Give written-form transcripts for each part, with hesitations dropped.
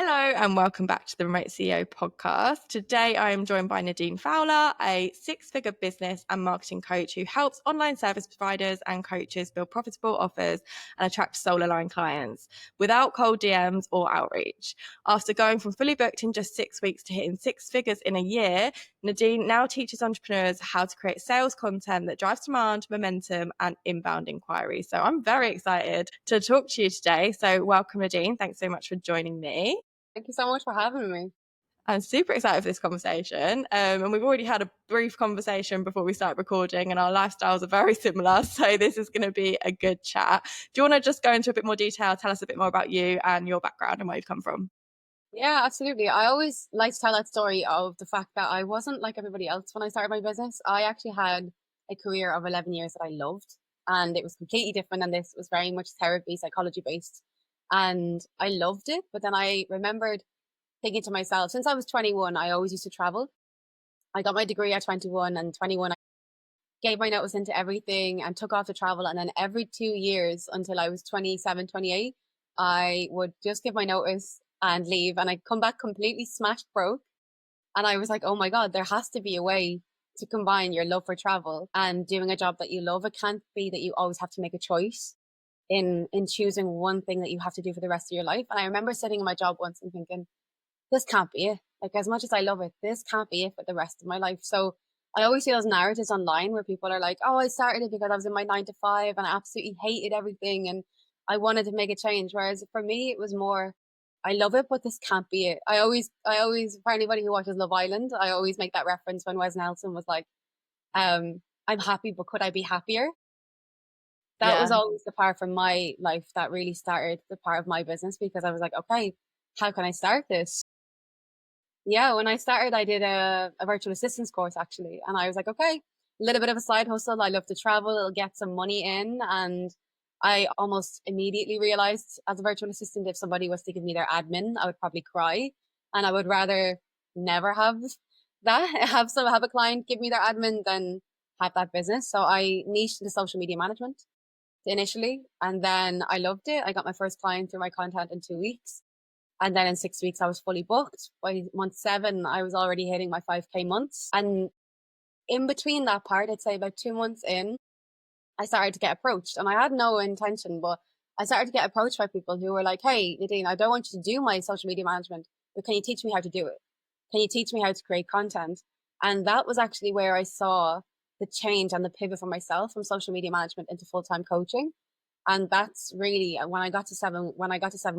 Hello and welcome back to the Remote CEO podcast. Today I am joined by Nadine Fowler, a six-figure business and marketing coach who helps online service providers and coaches build profitable offers and attract soul-aligned clients without cold DMs or outreach. After going from fully booked in just 6 weeks to hitting six figures in a year, Nadine now teaches entrepreneurs how to create sales content that drives demand, momentum, and inbound inquiry. So I'm very excited to talk to you today. So welcome, Nadine. Thanks so much for joining me. Thank you so much for having me. I'm super excited for this conversation. And we've already had a brief conversation before we start recording, and our lifestyles are very similar. So this is going to be a good chat. Do you want to just go into a bit more detail, tell us a bit more about you and your background and where you've come from? Yeah, absolutely. I always like to tell that story of the fact that I wasn't like everybody else when I started my business. I actually had a career of 11 years that I loved, and it was completely different. And this was very much therapy, psychology based. And I loved it. But then I remembered thinking to myself, since I was 21, I always used to travel. I got my degree at 21, and 21, I gave my notice into everything and took off to travel. And then every 2 years until I was 27, 28, I would just give my notice and leave. And I'd come back completely smashed broke. And I was like, oh my God, there has to be a way to combine your love for travel and doing a job that you love. It can't be that you always have to make a choice in choosing one thing that you have to do for the rest of your life. And I remember sitting in my job once and thinking, this can't be it. Like, as much as I love it, this can't be it for the rest of my life. So I always see those narratives online where people are like, oh, I started it because I was in my 9 to 5 and I absolutely hated everything and I wanted to make a change. Whereas for me, it was more, I love it, but this can't be it. For anybody who watches Love Island, I always make that reference when Wes Nelson was like, I'm happy, but could I be happier? That Yeah. was always the part from my life that really started the part of my business, because I was like, okay, how can I start this? Yeah, when I started, I did a virtual assistance course actually. And I was like, okay, a little bit of a side hustle. I love to travel, it'll get some money in. And I almost immediately realized as a virtual assistant, if somebody was to give me their admin, I would probably cry. And I would rather never have that, have a client give me their admin than have that business. So I niched into social media management initially. And then I loved it. I got my first client through my content in 2 weeks. And then in 6 weeks, I was fully booked. By month 7, I was already hitting my 5K months. And in between that part, I'd say about 2 months in, I started to get approached. And I had no intention, but I started to get approached by people who were like, hey, Nadine, I don't want you to do my social media management, but can you teach me how to do it? Can you teach me how to create content? And that was actually where I saw the change and the pivot for myself from social media management into full-time coaching. And that's really when I got to 7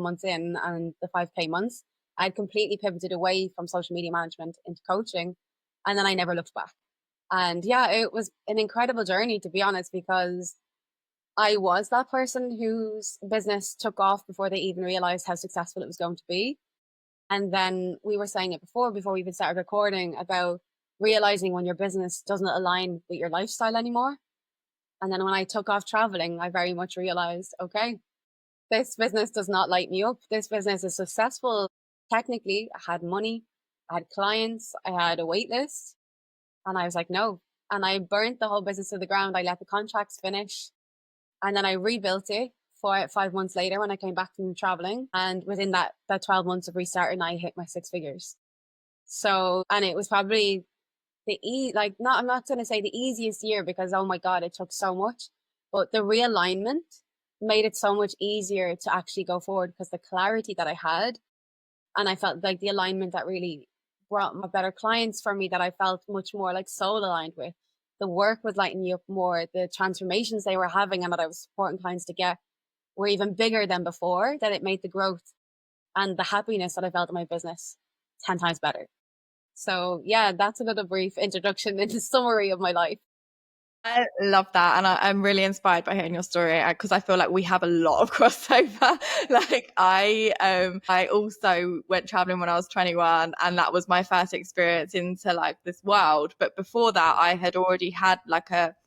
months in and the 5K months, I'd completely pivoted away from social media management into coaching. And then I never looked back. And yeah, it was an incredible journey, to be honest, because I was that person whose business took off before they even realized how successful it was going to be. And then we were saying it before we even started recording, about realizing when your business doesn't align with your lifestyle anymore. And then when I took off traveling, I very much realized, okay, this business does not light me up. This business is successful. Technically, I had money, I had clients, I had a wait list. And I was like, no. And I burnt the whole business to the ground. I let the contracts finish. And then I rebuilt it 5 months later when I came back from traveling. And within that 12 months of restarting, I hit my 6 figures. So, and it was probably I'm not going to say the easiest year, because oh my God, it took so much, but the realignment made it so much easier to actually go forward, because the clarity that I had, and I felt like the alignment that really brought my better clients for me, that I felt much more like soul aligned with. The work was lighting me up more. The transformations they were having and that I was supporting clients to get were even bigger than before, that it made the growth and the happiness that I felt in my business 10 times better. So yeah, that's a little brief introduction into summary of my life. I love that. And I'm really inspired by hearing your story, because I feel like we have a lot of crossover. Like I also went traveling when I was 21, and that was my first experience into like this world. But before that, I had already had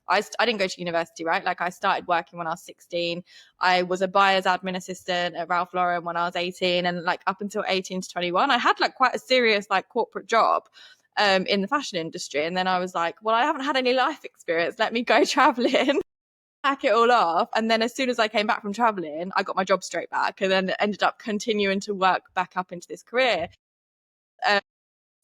I didn't go to university, right? Like I started working when I was 16. I was a buyer's admin assistant at Ralph Lauren when I was 18. And like up until 18 to 21, I had like quite a serious like corporate job in the fashion industry. And then I was like, well, I haven't had any life experience. Let me go traveling. pack it all off. And then as soon as I came back from traveling, I got my job straight back and then ended up continuing to work back up into this career.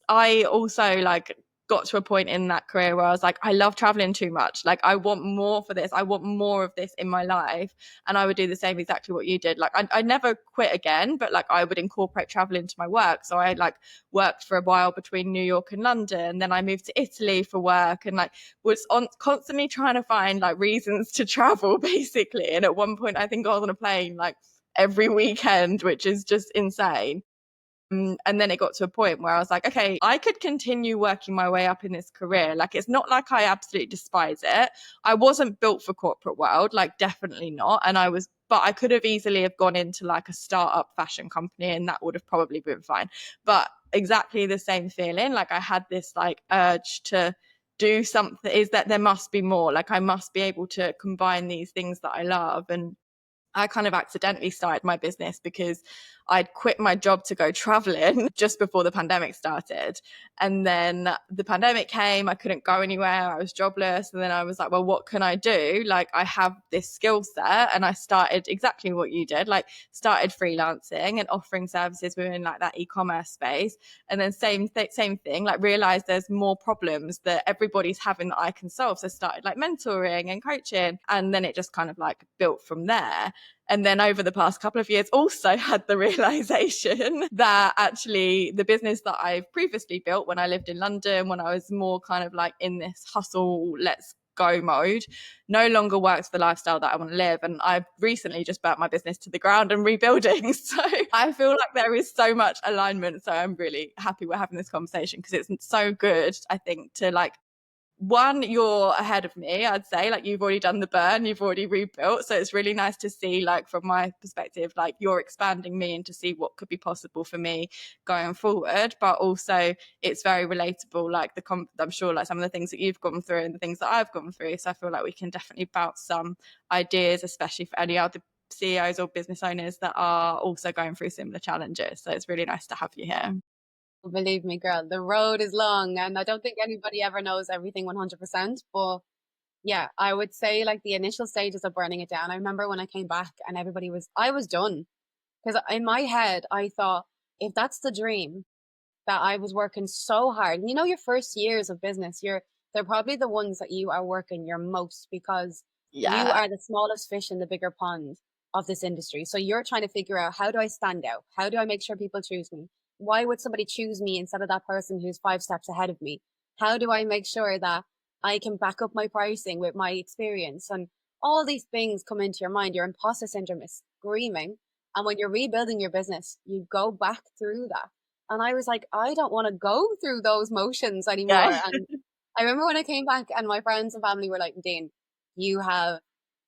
I also like got to a point in that career where I was like, I love traveling too much. Like, I want more for this. I want more of this in my life. And I would do the same exactly what you did. Like, I never quit again, but like I would incorporate travel into my work. So I like worked for a while between New York and London. Then I moved to Italy for work and like was constantly trying to find like reasons to travel basically. And at one point, I think I was on a plane like every weekend, which is just insane. And then it got to a point where I was like, okay, I could continue working my way up in this career. Like, it's not like I absolutely despise it. I wasn't built for corporate world, like definitely not. But I could have easily have gone into like a startup fashion company and that would have probably been fine. But exactly the same feeling. Like I had this like urge to do something, is that there must be more. Like I must be able to combine these things that I love. And I kind of accidentally started my business because I'd quit my job to go traveling just before the pandemic started. And then the pandemic came, I couldn't go anywhere, I was jobless. And then I was like, well, what can I do? Like, I have this skill set. And I started exactly what you did, like, started freelancing and offering services within like that e-commerce space. And then same thing, like, realized there's more problems that everybody's having that I can solve. So started like mentoring and coaching. And then it just kind of like built from there. And then over the past couple of years, also had the realization that actually the business that I've previously built when I lived in London, when I was more kind of like in this hustle, let's go mode, no longer works for the lifestyle that I want to live. And I've recently just burnt my business to the ground and rebuilding. So I feel like there is so much alignment. So I'm really happy we're having this conversation because it's so good, I think, to like, one, you're ahead of me, I'd say, like you've already done the burn, you've already rebuilt. So it's really nice to see, like, from my perspective, like you're expanding me and to see what could be possible for me going forward. But also it's very relatable, like I'm sure like some of the things that you've gone through and the things that I've gone through. So I feel like we can definitely bounce some ideas, especially for any other CEOs or business owners that are also going through similar challenges. So it's really nice to have you here. Believe me, girl, the road is long, and I don't think anybody ever knows everything 100%. But yeah, I would say like the initial stages of burning it down. I remember when I came back and I was done. Because in my head, I thought, if that's the dream, that I was working so hard. And you know, your first years of business, they're probably the ones that you are working your most because you Yeah. are the smallest fish in the bigger pond of this industry. So you're trying to figure out, how do I stand out? How do I make sure people choose me? Why would somebody choose me instead of that person who's 5 steps ahead of me? How do I make sure that I can back up my pricing with my experience? And all these things come into your mind. Your imposter syndrome is screaming. And when you're rebuilding your business, you go back through that. And I was like, I don't want to go through those motions anymore. Yeah. And I remember when I came back and my friends and family were like, Dean, you have,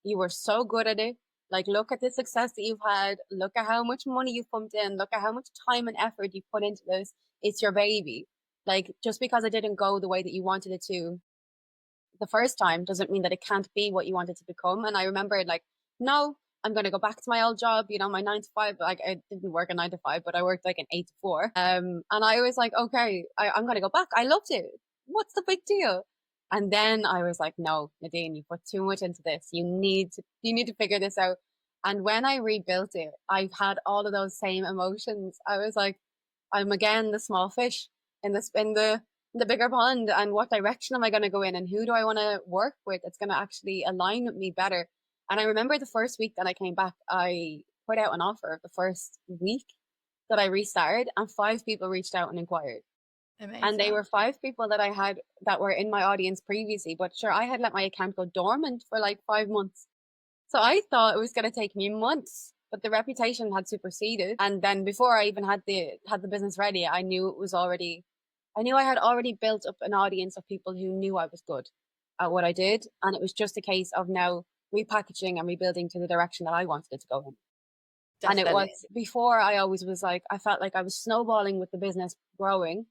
you were so good at it. Like, look at the success that you've had. Look at how much money you've pumped in. Look at how much time and effort you've put into this. It's your baby. Like, just because it didn't go the way that you wanted it to the first time doesn't mean that it can't be what you want it to become. And I remember like, no, I'm going to go back to my old job, you know, my 9 to 5. Like, I didn't work a 9 to 5, but I worked like an 8 to 4. And I was like, okay, I'm going to go back. I loved it. What's the big deal? And then I was like, no, Nadine, you put too much into this. You need to figure this out. And when I rebuilt it, I've had all of those same emotions. I was like, I'm again the small fish in the bigger pond, and what direction am I going to go in, and who do I want to work with that's going to actually align with me better. And I remember the first week that I came back, I put out an offer the first week that I restarted, and 5 people reached out and inquired. And they Amazing. were 5 people that I had that were in my audience previously, but sure, I had let my account go dormant for like 5 months. So I thought it was going to take me months, but the reputation had superseded. And then before I even had the business ready, I knew I had already built up an audience of people who knew I was good at what I did. And it was just a case of now repackaging and rebuilding to the direction that I wanted it to go in. And it Definitely. was before, I always was like, I felt like I was snowballing with the business growing,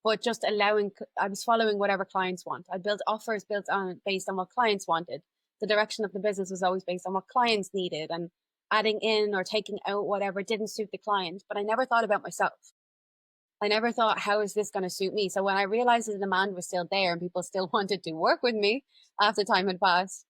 but just I was following whatever clients want. I built offers based on what clients wanted. The direction of the business was always based on what clients needed, and adding in or taking out whatever didn't suit the client. But I never thought about myself. I never thought, how is this going to suit me? So when I realized the demand was still there and people still wanted to work with me after time had passed,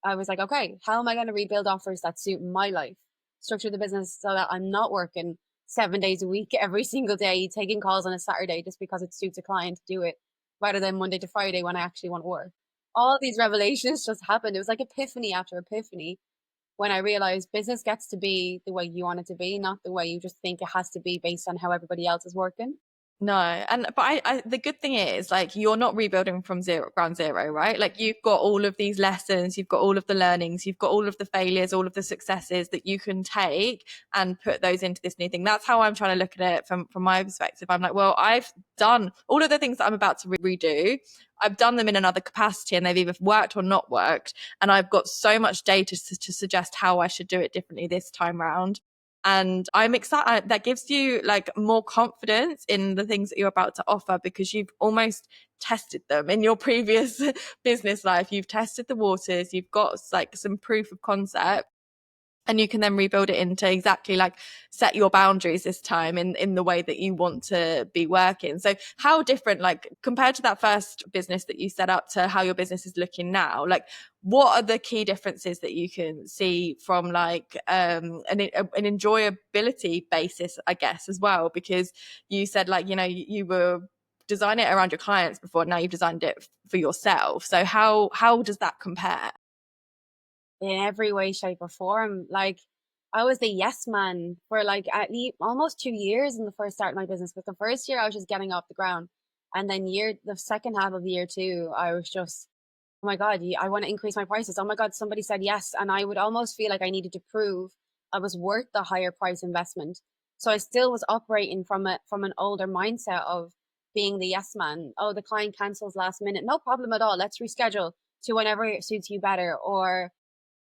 I was like, okay, how am I going to rebuild offers that suit my life? Structure the business so that I'm not working 7 days a week, every single day, taking calls on a Saturday just because it suits a client to do it, rather than Monday to Friday when I actually want to work. All these revelations just happened. It was like epiphany after epiphany when I realized business gets to be the way you want it to be, not the way you just think it has to be based on how everybody else is working. No, but I the good thing is like you're not rebuilding from ground zero, right? Like you've got all of these lessons, you've got all of the learnings, you've got all of the failures, all of the successes that you can take and put those into this new thing. That's how I'm trying to look at it from my perspective. I'm like, well, I've done all of the things that I'm about to redo. I've done them in another capacity and they've either worked or not worked. And I've got so much data to suggest how I should do it differently this time round. And I'm excited. That gives you like more confidence in the things that you're about to offer because you've almost tested them in your previous business life. You've tested the waters. You've got like some proof of concept. And you can then rebuild it into exactly like set your boundaries this time in the way that you want to be working. So how different, like compared to that first business that you set up to how your business is looking now, like what are the key differences that you can see from like an enjoyability basis, I guess, as well? Because you said like, you know, you were designing it around your clients before, now you've designed it for yourself. So how does that compare? In every way, shape, or form. Like, I was the yes man for like at least almost 2 years in the first start of my business. But the first year I was just getting off the ground. And then the second half of year two, I was just, oh my God, I want to increase my prices. Oh my God, somebody said yes. And I would almost feel like I needed to prove I was worth the higher price investment. So I still was operating from an older mindset of being the yes man. Oh, the client cancels last minute. No problem at all. Let's reschedule to whenever it suits you better. Or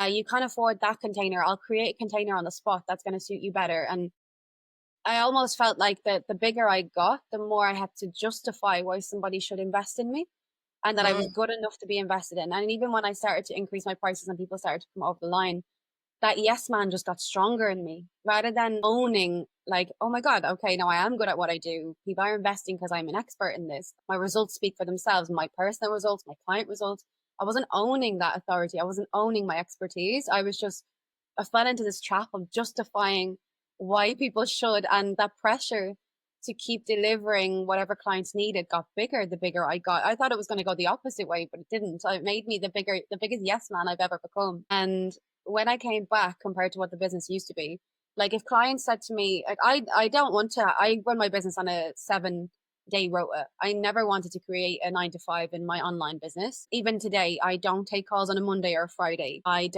you can't afford that container. I'll create a container on the spot that's going to suit you better. And I almost felt like the bigger I got, the more I had to justify why somebody should invest in me and that I was good enough to be invested in. And even when I started to increase my prices and people started to come over the line, that yes man just got stronger in me rather than owning like, oh my God, okay, now I am good at what I do. People are investing because I'm an expert in this. My results speak for themselves, my personal results, my client results. I wasn't owning that authority. I wasn't owning my expertise. I fell into this trap of justifying why people should, and that pressure to keep delivering whatever clients needed got bigger the bigger I got. I thought it was going to go the opposite way, but it didn't. So it made me the biggest yes man I've ever become. And when I came back compared to what the business used to be, like if clients said to me, like I don't want to, I run my business on a 7 day rota. I never wanted to create a 9 to 5 in my online business. Even today, I don't take calls on a Monday or a Friday. I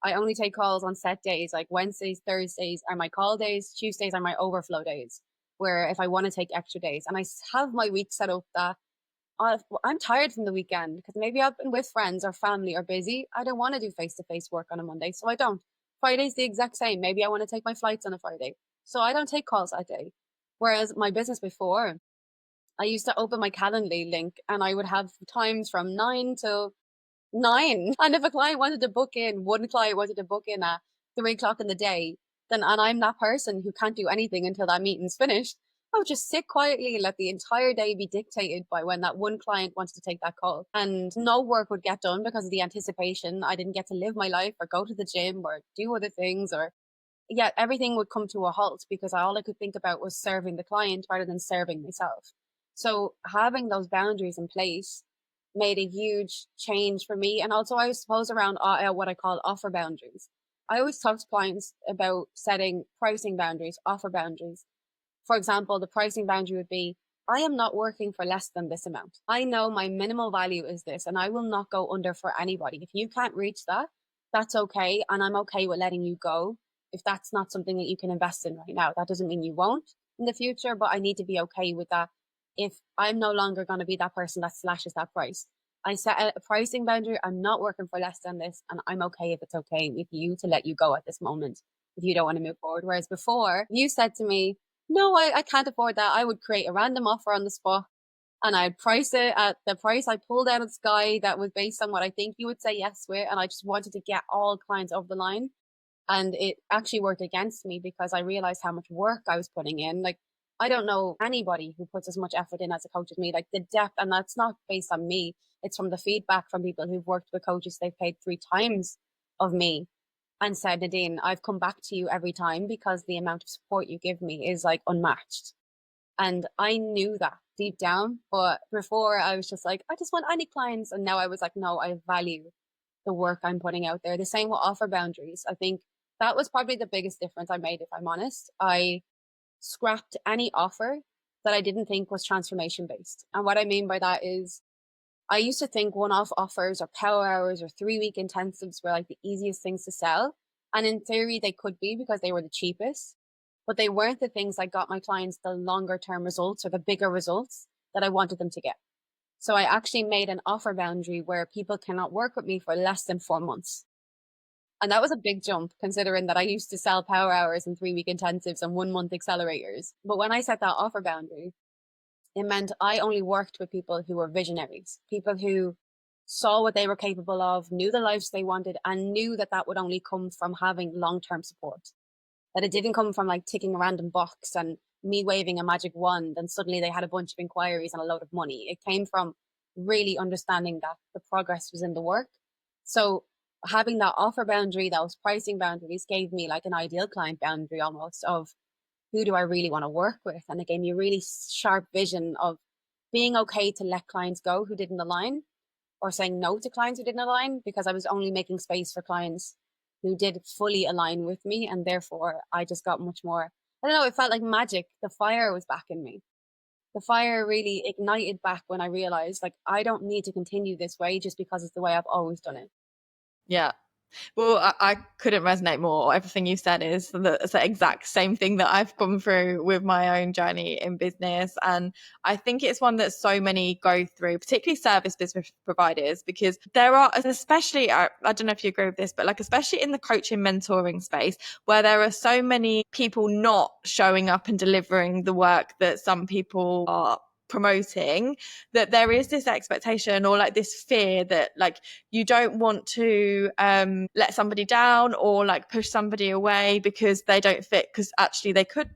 only take calls on set days, like Wednesdays, Thursdays are my call days, Tuesdays are my overflow days, where if I want to take extra days. And I have my week set up that I'm tired from the weekend because maybe I've been with friends or family or busy. I don't want to do face to face work on a Monday, so I don't. Friday's the exact same. Maybe I want to take my flights on a Friday, so I don't take calls that day. Whereas my business before, I used to open my Calendly link and I would have times from 9 till 9. And if a client wanted to book in, one client wanted to book in at 3 o'clock in the day, then, and I'm that person who can't do anything until that meeting's finished, I would just sit quietly and let the entire day be dictated by when that one client wanted to take that call. And no work would get done because of the anticipation. I didn't get to live my life or go to the gym or do other things, or yeah, everything would come to a halt because all I could think about was serving the client rather than serving myself. So having those boundaries in place made a huge change for me. And also, I suppose, around what I call offer boundaries. I always talk to clients about setting pricing boundaries, offer boundaries. For example, the pricing boundary would be, I am not working for less than this amount. I know my minimal value is this, and I will not go under for anybody. If you can't reach that, that's okay. And I'm okay with letting you go if that's not something that you can invest in right now. That doesn't mean you won't in the future, but I need to be okay with that. If I'm no longer going to be that person that slashes that price, I set a pricing boundary. I'm not working for less than this, and I'm okay if it's okay with you to let you go at this moment if you don't want to move forward. Whereas before, you said to me, no, I can't afford that. I would create a random offer on the spot and I'd price it at the price I pulled out of the sky that was based on what I think you would say yes with. And I just wanted to get all clients over the line. And it actually worked against me because I realized how much work I was putting in. Like, I don't know anybody who puts as much effort in as a coach as me, like the depth. And that's not based on me. It's from the feedback from people who've worked with coaches. They've paid 3 times of me and said, Nadine, I've come back to you every time because the amount of support you give me is like unmatched. And I knew that deep down. But before I was just like, I just want any clients. And now I was like, no, I value the work I'm putting out there. The same with offer boundaries. I think that was probably the biggest difference I made, if I'm honest. I scrapped any offer that I didn't think was transformation based. And what I mean by that is I used to think one off offers or power hours or 3 week intensives were like the easiest things to sell. And in theory, they could be because they were the cheapest, but they weren't the things that got my clients the longer term results or the bigger results that I wanted them to get. So I actually made an offer boundary where people cannot work with me for less than 4 months. And that was a big jump considering that I used to sell power hours and 3 week intensives and 1 month accelerators. But when I set that offer boundary, it meant I only worked with people who were visionaries, people who saw what they were capable of, knew the lives they wanted, and knew that that would only come from having long term support. That it didn't come from like ticking a random box and me waving a magic wand and suddenly they had a bunch of inquiries and a load of money. It came from really understanding that the progress was in the work. So having that offer boundary, those pricing boundaries gave me like an ideal client boundary almost of who do I really want to work with? And it gave me a really sharp vision of being okay to let clients go who didn't align or saying no to clients who didn't align because I was only making space for clients who did fully align with me. And therefore, I just got much more. I don't know, it felt like magic. The fire was back in me. The fire really ignited back when I realized like I don't need to continue this way just because it's the way I've always done it. Yeah. Well, I couldn't resonate more. Everything you said is it's the exact same thing that I've gone through with my own journey in business. And I think it's one that so many go through, particularly service business providers, because there are, especially, I don't know if you agree with this, but like, especially in the coaching mentoring space, where there are so many people not showing up and delivering the work that some people are promoting, that there is this expectation or like this fear that like you don't want to let somebody down or like push somebody away because they don't fit, because actually they could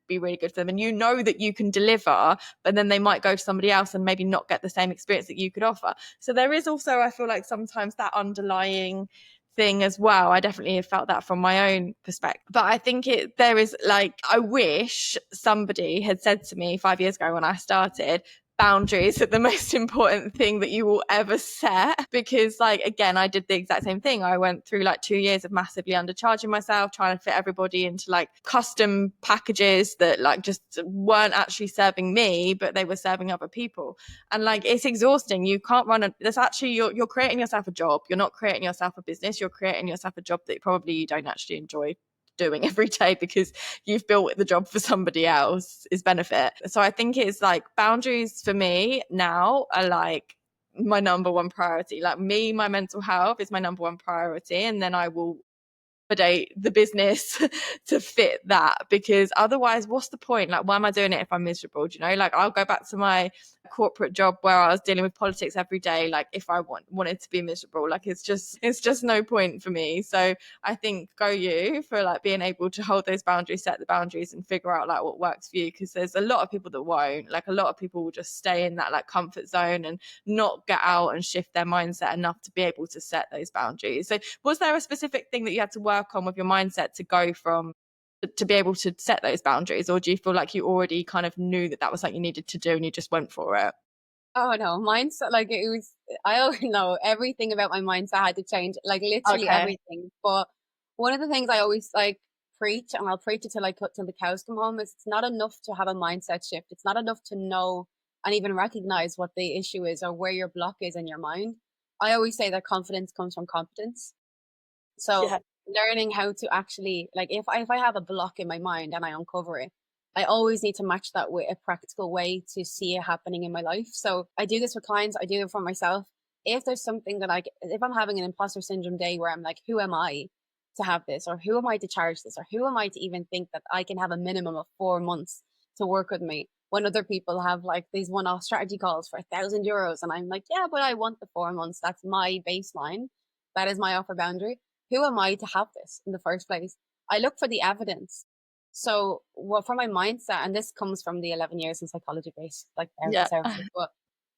be really good for them and you know that you can deliver, but then they might go to somebody else and maybe not get the same experience that you could offer. So there is also, I feel like sometimes that underlying thing as well. I definitely have felt that from my own perspective. But I think there is like, I wish somebody had said to me 5 years ago when I started, boundaries are the most important thing that you will ever set, because like again I did the exact same thing. I went through like 2 years of massively undercharging myself, trying to fit everybody into like custom packages that like just weren't actually serving me, but they were serving other people. And like it's exhausting. You can't that's actually you're creating yourself a job. You're not creating yourself a business. You're creating yourself a job that probably you don't actually enjoy doing every day because you've built the job for somebody else's benefit. So I think it's like boundaries for me now are like my number one priority. Like my mental health is my number one priority, and then I will accommodate the business to fit that, because otherwise what's the point? Like why am I doing it if I'm miserable? Do you know, like I'll go back to my corporate job where I was dealing with politics every day, like if I wanted to be miserable. Like it's just no point for me. So I think go you for like being able to hold those boundaries, set the boundaries, and figure out like what works for you, because there's a lot of people that won't. Like a lot of people will just stay in that like comfort zone and not get out and shift their mindset enough to be able to set those boundaries. So was there a specific thing that you had to work on with your mindset to go from to be able to set those boundaries, or do you feel like you already kind of knew that was something you needed to do and you just went for it? Oh no, mindset, like it was, I don't know, everything about my mindset had to change, like literally Okay. everything. But one of the things I always like preach, and I'll preach it till the cows come home, is it's not enough to have a mindset shift. It's not enough to know and even recognize what the issue is or where your block is in your mind. I always say that confidence comes from competence. So Yeah. learning how to actually, like if I have a block in my mind and I uncover it, I always need to match that with a practical way to see it happening in my life. So I do this with clients, I do it for myself. If there's something that if I'm having an imposter syndrome day where I'm like, who am I to have this? Or who am I to charge this? Or who am I to even think that I can have a minimum of 4 months to work with me when other people have like these one-off strategy calls for €1,000? And I'm like, yeah, but I want the 4 months. That's my baseline. That is my offer boundary. Who am I to have this in the first place? I look for the evidence. So what from my mindset, and this comes from the 11 years in psychology based like therapy Yeah. services, but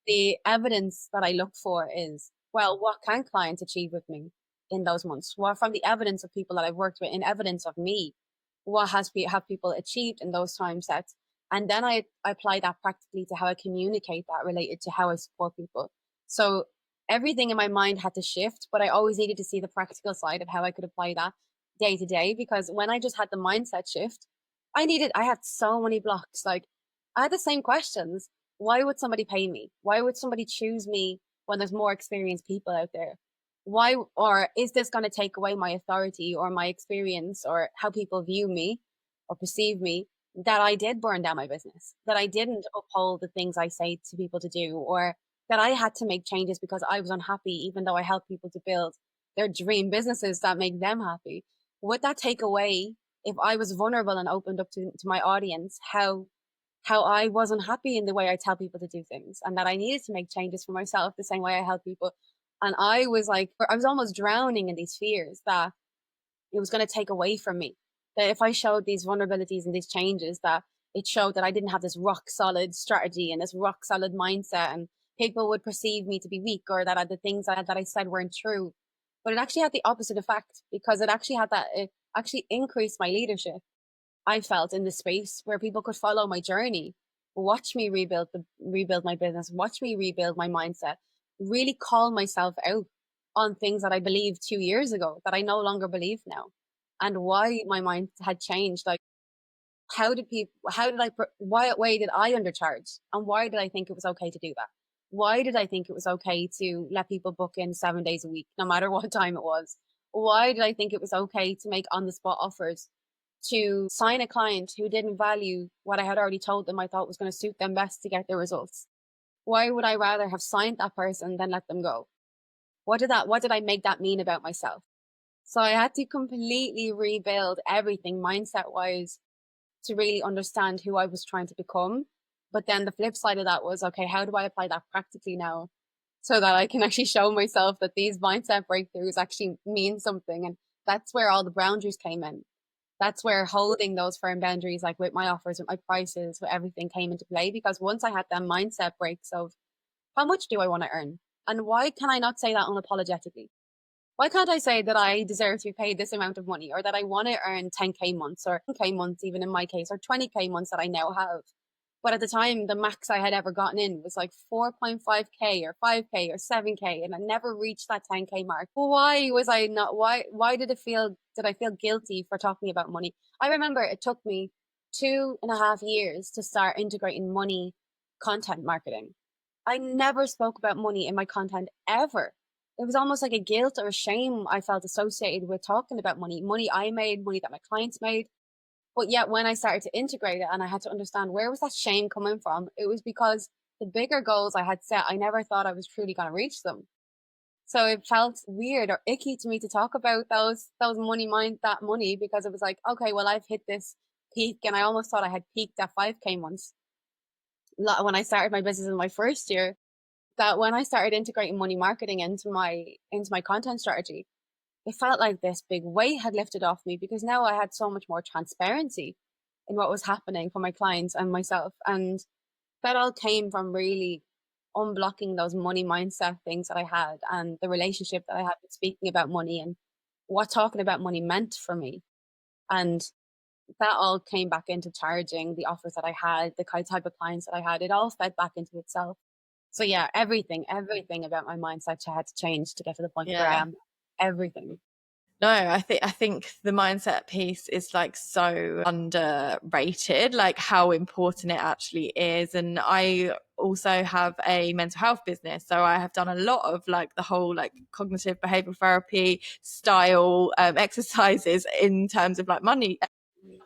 the evidence that I look for is, well, what can clients achieve with me in those months? Well, from the evidence of people that I've worked with, in evidence of me, what have people achieved in those time sets? And then I apply that practically to how I communicate that related to how I support people. So everything in my mind had to shift, but I always needed to see the practical side of how I could apply that day to day. Because when I just had the mindset shift, I had so many blocks. Like I had the same questions. Why would somebody pay me? Why would somebody choose me when there's more experienced people out there? Why, or is this going to take away my authority or my experience or how people view me or perceive me, that I did burn down my business, that I didn't uphold the things I say to people to do, or that I had to make changes because I was unhappy, even though I help people to build their dream businesses that make them happy? Would that take away, if I was vulnerable and opened up to my audience, how I wasn't happy in the way I tell people to do things, and that I needed to make changes for myself the same way I help people? And I was like, I was almost drowning in these fears that it was going to take away from me. That if I showed these vulnerabilities and these changes, that it showed that I didn't have this rock solid strategy and this rock solid mindset, and people would perceive me to be weak, or that the things that I said weren't true. But it actually had the opposite effect, because it actually increased my leadership. I felt in the space where people could follow my journey, watch me rebuild my business, watch me rebuild my mindset, really call myself out on things that I believed 2 years ago that I no longer believe now, and why my mind had changed. Like, why way did I undercharge, and why did I think it was okay to do that? Why did I think it was okay to let people book in 7 days a week, no matter what time it was? Why did I think it was okay to make on the spot offers, to sign a client who didn't value what I had already told them I thought was going to suit them best to get their results? Why would I rather have signed that person than let them go? What did I make that mean about myself? So I had to completely rebuild everything mindset wise to really understand who I was trying to become. But then the flip side of that was, okay, how do I apply that practically now so that I can actually show myself that these mindset breakthroughs actually mean something? And that's where all the boundaries came in. That's where holding those firm boundaries, like with my offers, with my prices, with everything, came into play. Because once I had that mindset breaks of, how much do I want to earn? And why can I not say that unapologetically? Why can't I say that I deserve to be paid this amount of money, or that I want to earn 10K months, or 10K months, even in my case, or 20K months that I now have? But at the time, the max I had ever gotten in was like 4.5K or 5K or 7K, and I never reached that 10K mark. Well, why was I not? Why did I feel guilty for talking about money? I remember it took me 2.5 years to start integrating money content marketing. I never spoke about money in my content ever. It was almost like a guilt or a shame I felt associated with talking about money, money I made, money that my clients made. But yet when I started to integrate it, and I had to understand where was that shame coming from, it was because the bigger goals I had set, I never thought I was truly going to reach them. So it felt weird or icky to me to talk about that money, because it was like, okay, well, I've hit this peak, and I almost thought I had peaked at 5K once when I started my business in my first year. That when I started integrating money marketing into my content strategy, it felt like this big weight had lifted off me, because now I had so much more transparency in what was happening for my clients and myself. And that all came from really unblocking those money mindset things that I had, and the relationship that I had with speaking about money, and what talking about money meant for me. And that all came back into charging the offers that I had, the type of clients that I had. It all fed back into itself. So yeah, everything about my mindset had to change to get to the point where I Yeah. am. Everything. No, I think the mindset piece is like so underrated, like how important it actually is. And I also have a mental health business, so I have done a lot of like the whole like cognitive behavioral therapy style exercises in terms of like money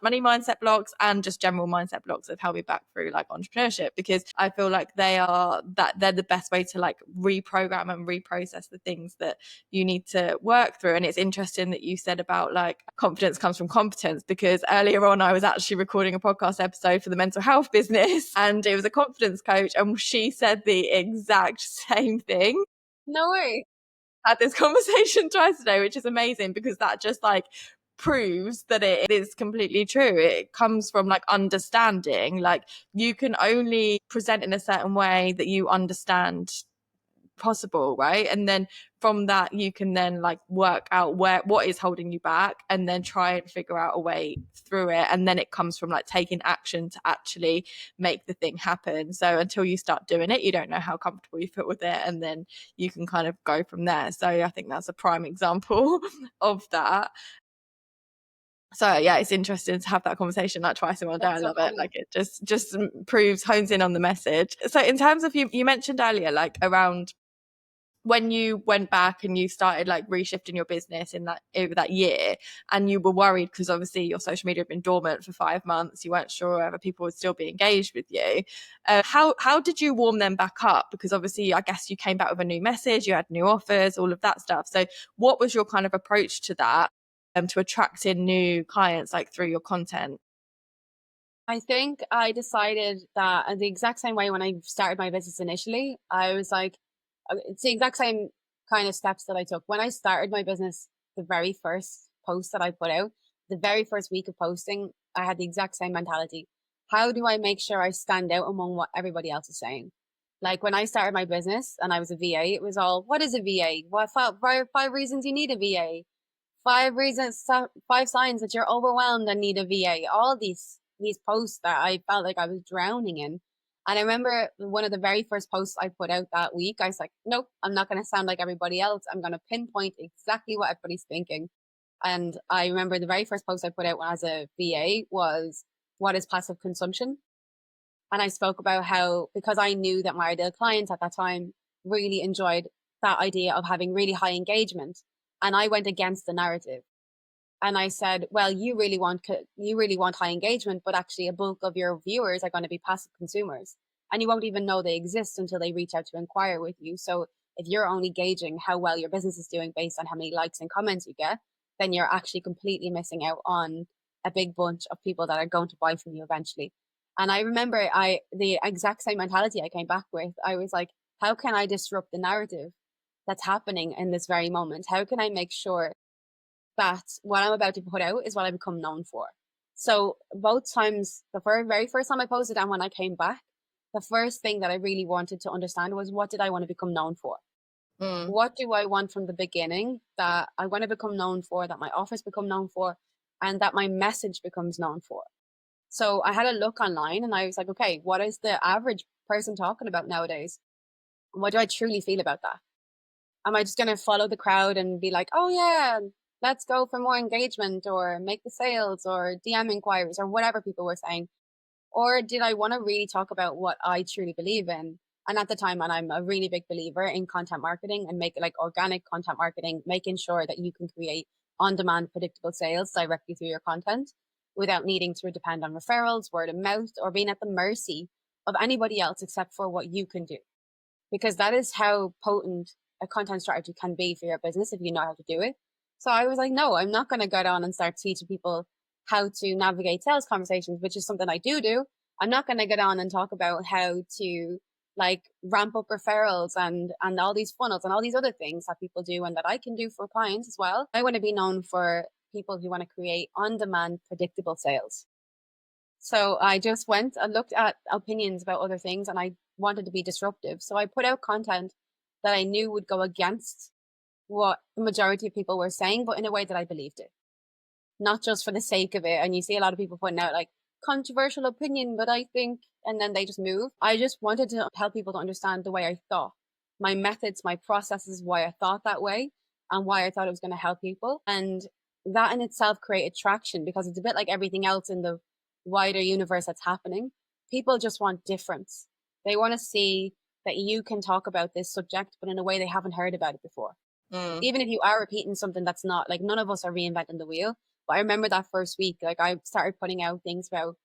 mindset blocks and just general mindset blocks that help me back through like entrepreneurship, because I feel like they're the best way to like reprogram and reprocess the things that you need to work through. And it's interesting that you said about like confidence comes from competence, because earlier on I was actually recording a podcast episode for the mental health business, and it was a confidence coach, and she said the exact same thing. No way. Had this conversation twice today, which is amazing, because that just like proves that it is completely true. It comes from like understanding, like you can only present in a certain way that you understand possible, right? And then from that you can then like work out what is holding you back, and then try and figure out a way through it. And then it comes from like taking action to actually make the thing happen. So until you start doing it, you don't know how comfortable you feel with it, and then you can kind of go from there. So I think that's a prime example of that. So yeah, it's interesting to have that conversation like twice in one day. I love it. Like it just hones in on the message. So in terms of you mentioned earlier like around when you went back and you started like reshifting your business in that over that year, and you were worried because obviously your social media had been dormant for 5 months, you weren't sure whether people would still be engaged with you. How did you warm them back up? Because obviously I guess you came back with a new message, you had new offers, all of that stuff. So what was your kind of approach to that, to attract in new clients like through your content? I think I decided that the exact same way when I started my business initially, I was like, it's the exact same kind of steps that I took. When I started my business, the very first post that I put out, the very first week of posting, I had the exact same mentality. How do I make sure I stand out among what everybody else is saying? Like when I started my business and I was a VA, it was all, what is a VA? What five reasons you need a VA? 5 reasons, 5 signs that you're overwhelmed and need a VA. All these posts that I felt like I was drowning in. And I remember one of the very first posts I put out that week, I was like, nope, I'm not going to sound like everybody else. I'm going to pinpoint exactly what everybody's thinking. And I remember the very first post I put out as a VA was, what is passive consumption? And I spoke about how, because I knew that my ideal clients at that time really enjoyed that idea of having really high engagement. And I went against the narrative. And I said, well, you really want high engagement, but actually a bulk of your viewers are going to be passive consumers, and you won't even know they exist until they reach out to inquire with you. So if you're only gauging how well your business is doing based on how many likes and comments you get, then you're actually completely missing out on a big bunch of people that are going to buy from you eventually. And I remember the exact same mentality I came back with. I was like, how can I disrupt the narrative that's happening in this very moment? How can I make sure that what I'm about to put out is what I become known for? So both times, the very first time I posted and when I came back, the first thing that I really wanted to understand was, what did I want to become known for? What do I want from the beginning that I want to become known for, that my offers become known for, and that my message becomes known for? So I had a look online and I was like, okay, what is the average person talking about nowadays? And what do I truly feel about that? Am I just going to follow the crowd and be like, oh yeah, let's go for more engagement or make the sales or DM inquiries or whatever people were saying? Or did I want to really talk about what I truly believe in? And at the time, and I'm a really big believer in content marketing and make it like organic content marketing, making sure that you can create on-demand predictable sales directly through your content without needing to depend on referrals, word of mouth, or being at the mercy of anybody else except for what you can do. Because that is how potent a content strategy can be for your business if you know how to do it. So I was like, no, I'm not going to go down and start teaching people how to navigate sales conversations, which is something I do. I'm not going to get on and talk about how to like ramp up referrals and all these funnels and all these other things that people do and that I can do for clients as well. I want to be known for people who want to create on-demand predictable sales. So I just went and looked at opinions about other things and I wanted to be disruptive. So I put out content that I knew would go against what the majority of people were saying, but in a way that I believed it, not just for the sake of it. And you see a lot of people putting out like controversial opinion, but I think, and then they just move. I just wanted to help people to understand the way I thought, my methods, my processes, why I thought that way and why I thought it was going to help people. And that in itself created traction because it's a bit like everything else in the wider universe that's happening. People just want difference. They want to see that you can talk about this subject, but in a way they haven't heard about it before. Even if you are repeating something that's not, like, none of us are reinventing the wheel. But I remember that first week, like I started putting out things about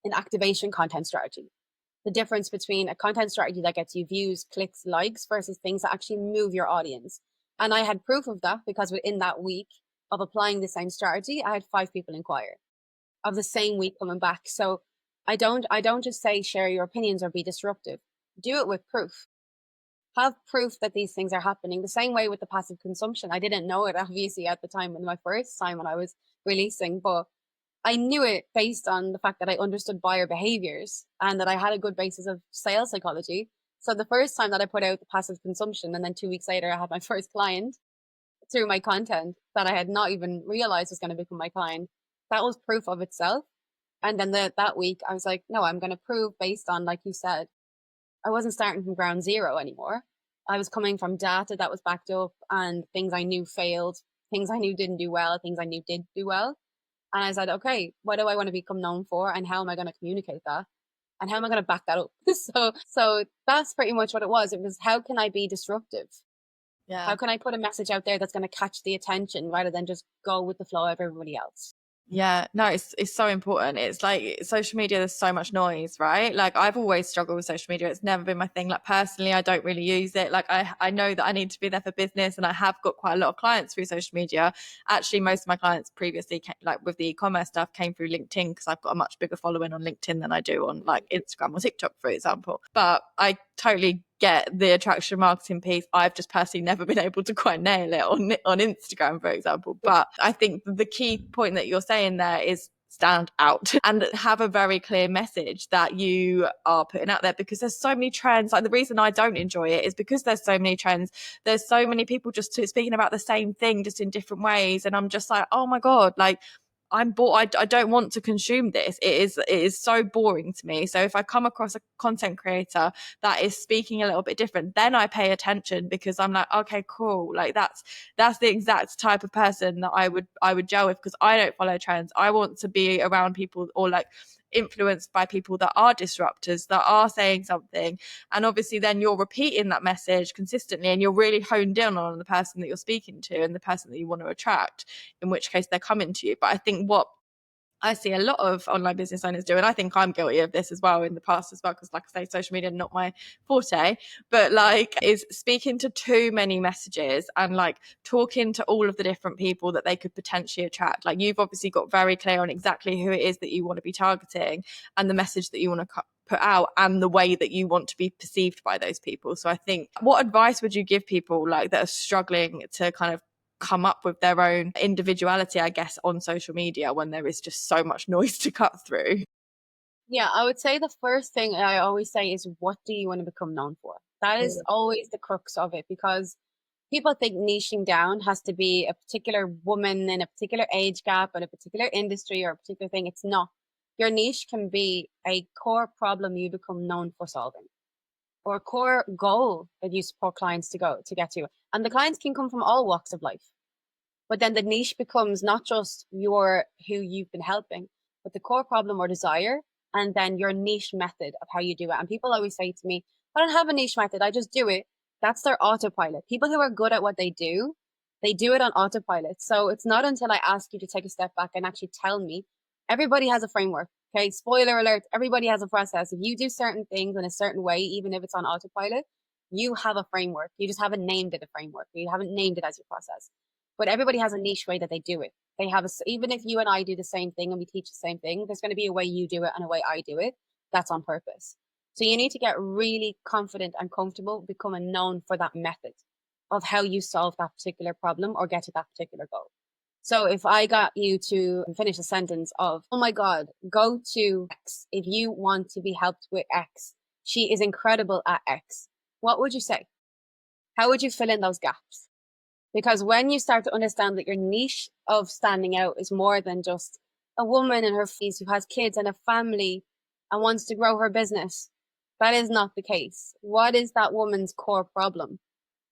an activation content strategy. The difference between a content strategy that gets you views, clicks, likes versus things that actually move your audience. And I had proof of that because within that week of applying the same strategy, I had 5 people inquire of the same week coming back. So I don't just say share your opinions or be disruptive. Do it with proof. Have proof that these things are happening. The same way with the passive consumption. I didn't know it obviously at the time when my first time when I was releasing, but I knew it based on the fact that I understood buyer behaviors and that I had a good basis of sales psychology. So the first time that I put out the passive consumption, and then 2 weeks later, I had my first client through my content that I had not even realized was going to become my client, that was proof of itself. And then that week, I was like, no, I'm going to prove based on, like you said, I wasn't starting from ground zero anymore. I was coming from data that was backed up and things I knew failed, things I knew didn't do well, things I knew did do well. And I said, okay, what do I want to become known for? And how am I going to communicate that? And how am I going to back that up? So that's pretty much what it was. It was, how can I be disruptive? Yeah. How can I put a message out there that's going to catch the attention rather than just go with the flow of everybody else? Yeah, no, it's so important. It's like social media, there's so much noise, right? Like I've always struggled with social media. It's never been my thing. Like personally, I don't really use it. Like I know that I need to be there for business, and I have got quite a lot of clients through social media. Actually, most of my clients previously came, like with the e-commerce stuff, came through LinkedIn, because I've got a much bigger following on LinkedIn than I do on like Instagram or TikTok, for example. But I totally get the attraction marketing piece. I've just personally never been able to quite nail it on Instagram, for example. But I think the key point that you're saying there is stand out and have a very clear message that you are putting out there, because there's so many trends. Like the reason I don't enjoy it is because there's so many trends. There's so many people just speaking about the same thing just in different ways, and I'm just like, oh my god, like I'm bored. I don't want to consume this. It is so boring to me. So if I come across a content creator that is speaking a little bit different, then I pay attention, because I'm like, okay, cool. Like that's the exact type of person that I would gel with, because I don't follow trends. I want to be around people, or like influenced by people that are disruptors, that are saying something. And obviously then you're repeating that message consistently, and you're really honed in on the person that you're speaking to and the person that you want to attract, in which case they're coming to you. But I think what I see a lot of online business owners do, and I think I'm guilty of this as well in the past as well, because like I say, social media not my forte, but like is speaking to too many messages and like talking to all of the different people that they could potentially attract. Like you've obviously got very clear on exactly who it is that you want to be targeting and the message that you want to put out and the way that you want to be perceived by those people. So I think, what advice would you give people like that are struggling to kind of come up with their own individuality, I guess, on social media when there is just so much noise to cut through? Yeah, I would say the first thing I always say is, what do you want to become known for? That is always the crux of it, because people think niching down has to be a particular woman in a particular age gap in a particular industry or a particular thing. It's not. Your niche can be a core problem you become known for solving, or a core goal that you support clients to get to. And the clients can come from all walks of life. But then the niche becomes not just who you've been helping, but the core problem or desire, and then your niche method of how you do it. And people always say to me, I don't have a niche method, I just do it. That's their autopilot. People who are good at what they do it on autopilot. So it's not until I ask you to take a step back and actually tell me. Everybody has a framework. Okay, spoiler alert, everybody has a process. If you do certain things in a certain way, even if it's on autopilot, you have a framework. You just haven't named it a framework. You haven't named it as your process. But everybody has a niche way that they do it. They have even if you and I do the same thing and we teach the same thing, there's going to be a way you do it and a way I do it. That's on purpose. So you need to get really confident and comfortable becoming known for that method of how you solve that particular problem or get to that particular goal. So if I got you to finish a sentence of, oh my God, go to X if you want to be helped with X. She is incredible at X. What would you say? How would you fill in those gaps? Because when you start to understand that your niche of standing out is more than just a woman in her 50s who has kids and a family and wants to grow her business, that is not the case. What is that woman's core problem?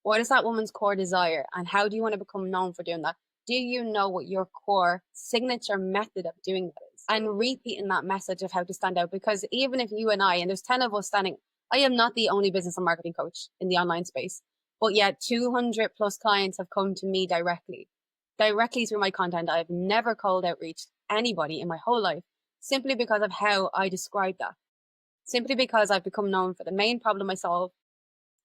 What is that woman's core desire? And how do you want to become known for doing that? Do you know what your core signature method of doing that is? And repeating that message of how to stand out. Because even if you and and there's 10 of us standing, I am not the only business and marketing coach in the online space. But yet 200 plus clients have come to me directly through my content. I've never cold outreached anybody in my whole life, simply because of how I describe that. Simply because I've become known for the main problem I solve,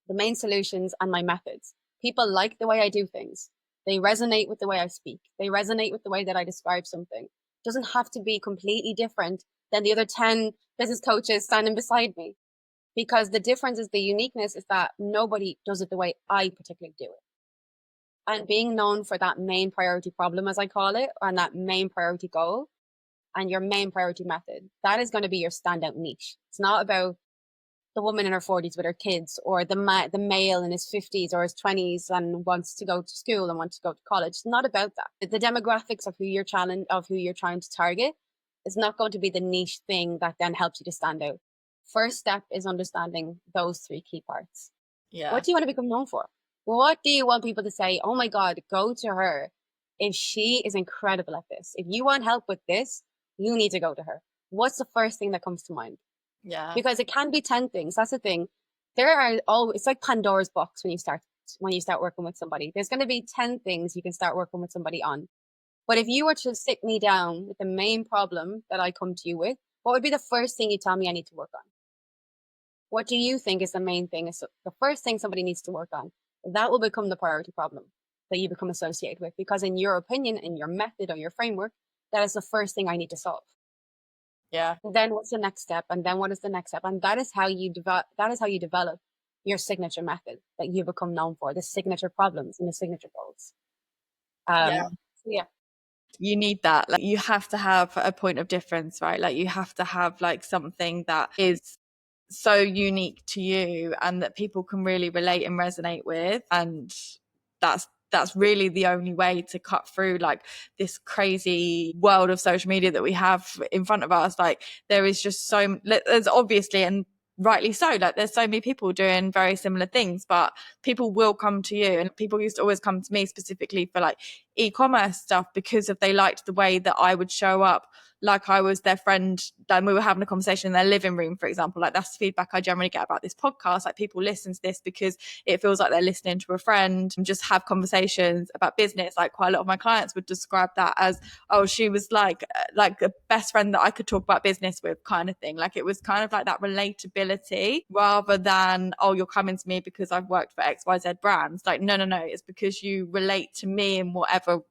the main solutions, and my methods. People like the way I do things. They resonate with the way I speak. They resonate with the way that I describe something. It doesn't have to be completely different than the other 10 business coaches standing beside me. Because the difference is, the uniqueness is that nobody does it the way I particularly do it. And being known for that main priority problem, as I call it, and that main priority goal and your main priority method, that is going to be your standout niche. It's not about the woman in her 40s with her kids, or the male in his 50s or his 20s and wants to go to school and wants to go to college. It's not about that. The demographics of who you're trying to target is not going to be the niche thing that then helps you to stand out. First step is understanding those three key parts. Yeah. What do you want to become known for? What do you want people to say? Oh my God, go to her. If she is incredible at this, if you want help with this, you need to go to her. What's the first thing that comes to mind? Yeah. Because it can be 10 things. That's the thing. There are always, it's like Pandora's box when you start working with somebody. There's going to be 10 things you can start working with somebody on. But if you were to sit me down with the main problem that I come to you with, what would be the first thing you tell me I need to work on? What do you think is the main thing? Is the first thing somebody needs to work on? That will become the priority problem that you become associated with, because in your opinion, in your method or your framework, that is the first thing I need to solve. Yeah. Then what's the next step? And then what is the next step? And that is how you develop your signature method that you become known for, the signature problems and the signature goals. Yeah. So yeah. You need that. Like, you have to have a point of difference, right? Like, you have to have like something that is so unique to you and that people can really relate and resonate with. And that's really the only way to cut through like this crazy world of social media that we have in front of us. Like, there is just there's obviously, and rightly so, like there's so many people doing very similar things, but people will come to you. And people used to always come to me specifically for like e-commerce stuff because they liked the way that I would show up like I was their friend, and we were having a conversation in their living room, for example. Like, that's the feedback I generally get about this podcast. Like, people listen to this because it feels like they're listening to a friend, and just have conversations about business. Like, quite a lot of my clients would describe that as, oh, she was like a best friend that I could talk about business with, kind of thing. Like, it was kind of like that relatability rather than, oh, you're coming to me because I've worked for XYZ brands. Like, no, it's because you relate to me in whatever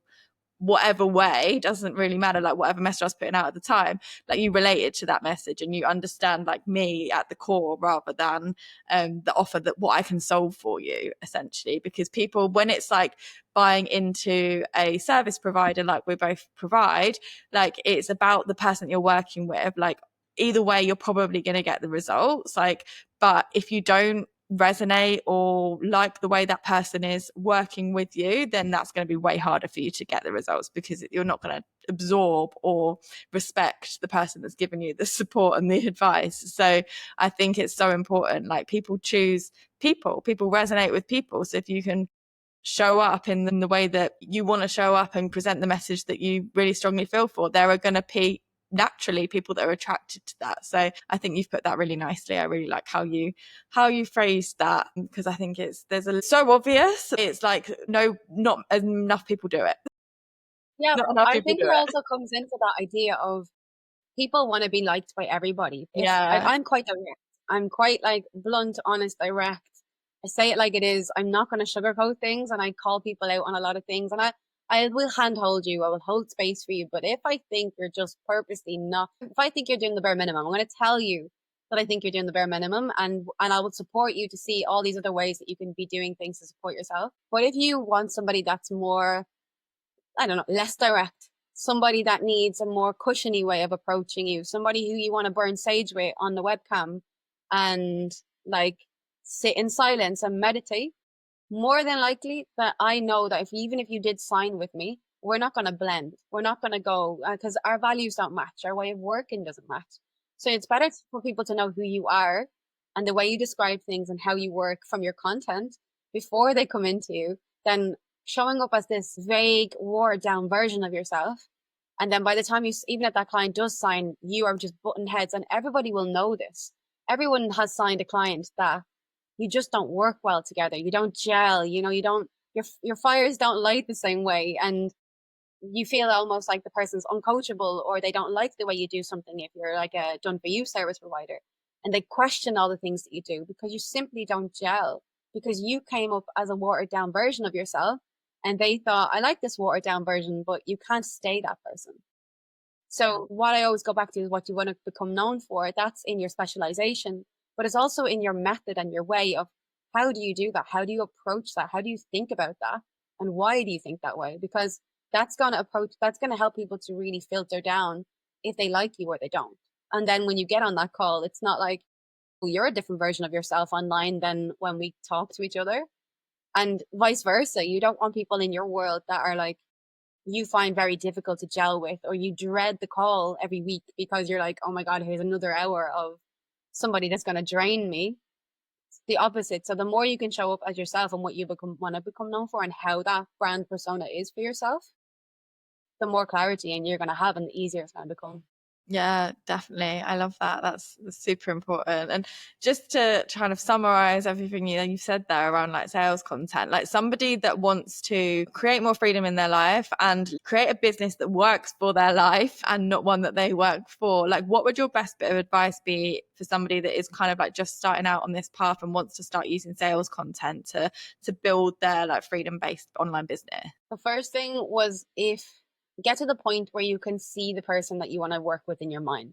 way, doesn't really matter, like whatever message I was putting out at the time, like you related to that message and you understand like me at the core, rather than the offer that what I can solve for you, essentially. Because people, when it's like buying into a service provider like we both provide, like it's about the person you're working with. Like, either way you're probably going to get the results, like, but if you don't resonate or like the way that person is working with you, then that's going to be way harder for you to get the results, because you're not going to absorb or respect the person that's given you the support and the advice. So I think it's so important, like, people choose people resonate with people. So if you can show up in the way that you want to show up and present the message that you really strongly feel for, there are going to be naturally people that are attracted to that. So I think you've put that really nicely. I really like how you phrased that, because I think so obvious. It's like, no, not enough people do it. Yeah, Not but enough I people think do it it. also comes into that idea of people want to be liked by everybody. Yeah. I'm quite direct. I'm quite like blunt, honest, direct. I say it like it is. I'm not going to sugarcoat things, and I call people out on a lot of things. And I will handhold you. I will hold space for you. But if I think you're just purposely not, if I think you're doing the bare minimum, I'm going to tell you that I think you're doing the bare minimum, and I will support you to see all these other ways that you can be doing things to support yourself. But if you want somebody that's more, I don't know, less direct, somebody that needs a more cushiony way of approaching you, somebody who you want to burn sage with on the webcam and like sit in silence and meditate, more than likely that I know that even if you did sign with me, we're not going to blend. We're not going to go, because our values don't match. Our way of working doesn't match. So it's better for people to know who you are and the way you describe things and how you work from your content before they come into you, than showing up as this vague, watered down version of yourself. And then by the time even if that client does sign, you are just button heads, and everybody will know this. Everyone has signed a client that you just don't work well together. You don't gel, you don't, your fires don't light the same way. And you feel almost like the person's uncoachable, or they don't like the way you do something if you're like a done for you service provider. And they question all the things that you do because you simply don't gel, because you came up as a watered down version of yourself. And they thought, I like this watered down version, but you can't stay that person. So what I always go back to is what you want to become known for. That's in your specialization, but it's also in your method and your way of, how do you do that? How do you approach that? How do you think about that? And why do you think that way? Because that's going to help people to really filter down if they like you or they don't. And then when you get on that call, it's not like, oh, you're a different version of yourself online than when we talk to each other. And vice versa. You don't want people in your world that are like, you find very difficult to gel with, or you dread the call every week because you're like, oh my God, here's another hour of somebody that's going to drain me. It's the opposite. So the more you can show up as yourself and what you want to become known for and how that brand persona is for yourself, the more clarity and you're going to have and the easier it's going to become. Yeah, definitely. I love that. That's super important. And just to kind of summarize everything you've said there around like sales content, like somebody that wants to create more freedom in their life and create a business that works for their life and not one that they work for, like what would your best bit of advice be for somebody that is kind of like just starting out on this path and wants to start using sales content to build their like freedom-based online business? The first thing was, get to the point where you can see the person that you want to work with in your mind.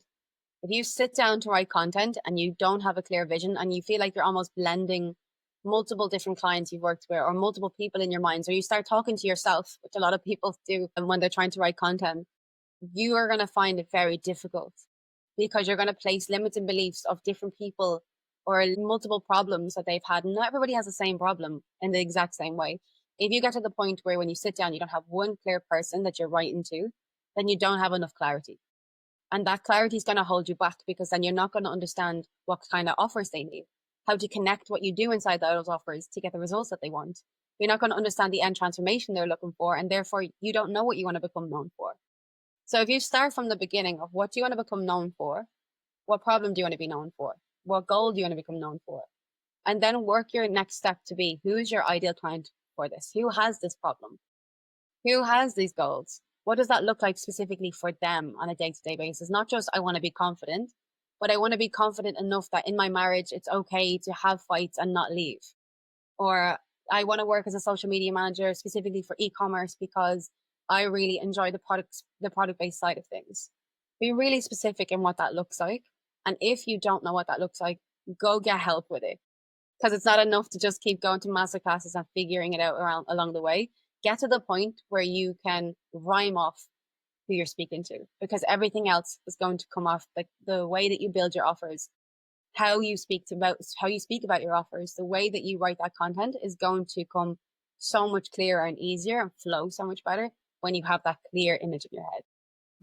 If you sit down to write content and you don't have a clear vision and you feel like you're almost blending multiple different clients you've worked with or multiple people in your minds, or you start talking to yourself, which a lot of people do, and when they're trying to write content, you are going to find it very difficult because you're going to place limiting beliefs of different people or multiple problems that they've had. And not everybody has the same problem in the exact same way. If you get to the point where when you sit down, you don't have one clear person that you're writing to, then you don't have enough clarity. And that clarity is going to hold you back because then you're not going to understand what kind of offers they need, how to connect what you do inside those offers to get the results that they want. You're not going to understand the end transformation they're looking for. And therefore, you don't know what you want to become known for. So if you start from the beginning of what do you want to become known for, what problem do you want to be known for, what goal do you want to become known for, and then work your next step to be, who is your ideal client for this? Who has this problem? Who has these goals? What does that look like specifically for them on a day-to-day basis? Not just I want to be confident, but I want to be confident enough that in my marriage, it's okay to have fights and not leave. Or I want to work as a social media manager specifically for e-commerce because I really enjoy the product-based side of things. Be really specific in what that looks like. And if you don't know what that looks like, go get help with it. Because it's not enough to just keep going to masterclasses and figuring it out along the way. Get to the point where you can rhyme off who you're speaking to, because everything else is going to come off. Like the way that you build your offers, how you speak about your offers, the way that you write that content is going to come so much clearer and easier and flow so much better when you have that clear image in your head.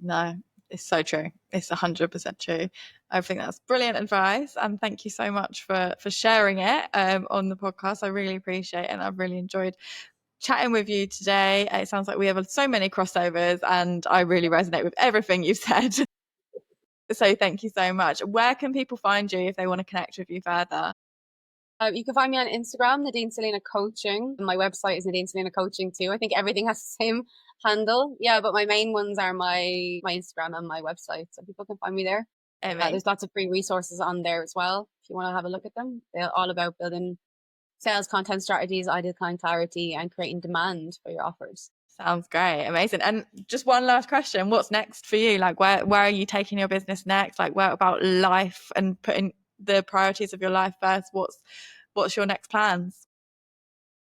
No, it's so true. It's 100% true. I think that's brilliant advice. And thank you so much for sharing it on the podcast. I really appreciate it. And I've really enjoyed chatting with you today. It sounds like we have so many crossovers and I really resonate with everything you've said. So thank you so much. Where can people find you if they want to connect with you further? You can find me on Instagram, Nadine Selena Coaching. My website is Nadine Selena Coaching too. I think everything has the same handle. Yeah, but my main ones are my Instagram and my website. So people can find me there. There's lots of free resources on there as well if you want to have a look at them. They're all about building sales content strategies, ideal client clarity, and creating demand for your offers. Sounds great. Amazing. And just one last question. What's next for you? Like where are you taking your business next? Like where about life and putting the priorities of your life first? What's your next plans?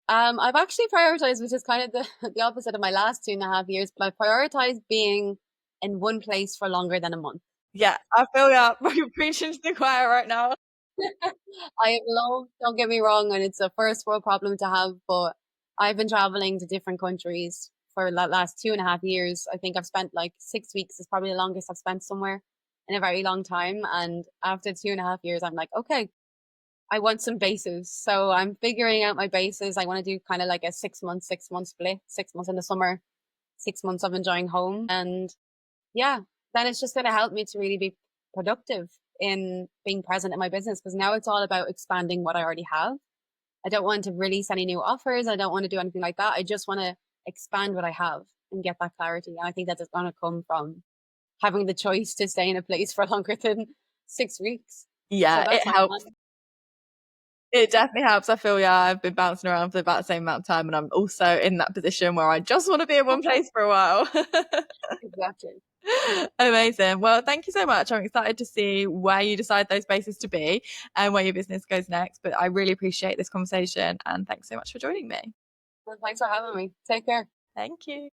I've actually prioritized, which is kind of the opposite of my last 2.5 years, but I've prioritized being in one place for longer than a month. Yeah, I feel you're preaching to the choir right now. I love, don't get me wrong, and it's a first world problem to have, but I've been traveling to different countries for the last 2.5 years. I think I've spent like 6 weeks is probably the longest I've spent somewhere in a very long time. And after 2.5 years, I'm like, okay, I want some bases. So I'm figuring out my bases. I want to do kind of like a 6 month split, 6 months in the summer, 6 months of enjoying home. And yeah, then it's just going to help me to really be productive in being present in my business, because now it's all about expanding what I already have. I don't want to release any new offers. I don't want to do anything like that. I just want to expand what I have and get that clarity. And I think that is going to come from having the choice to stay in a place for longer than 6 weeks. Yeah, so it helps. It definitely helps. I feel, yeah, I've been bouncing around for about the same amount of time and I'm also in that position where I just want to be in one place for a while. Exactly. Amazing. Well, thank you so much. I'm excited to see where you decide those bases to be and where your business goes next. But I really appreciate this conversation and thanks so much for joining me. Well, thanks for having me. Take care. Thank you.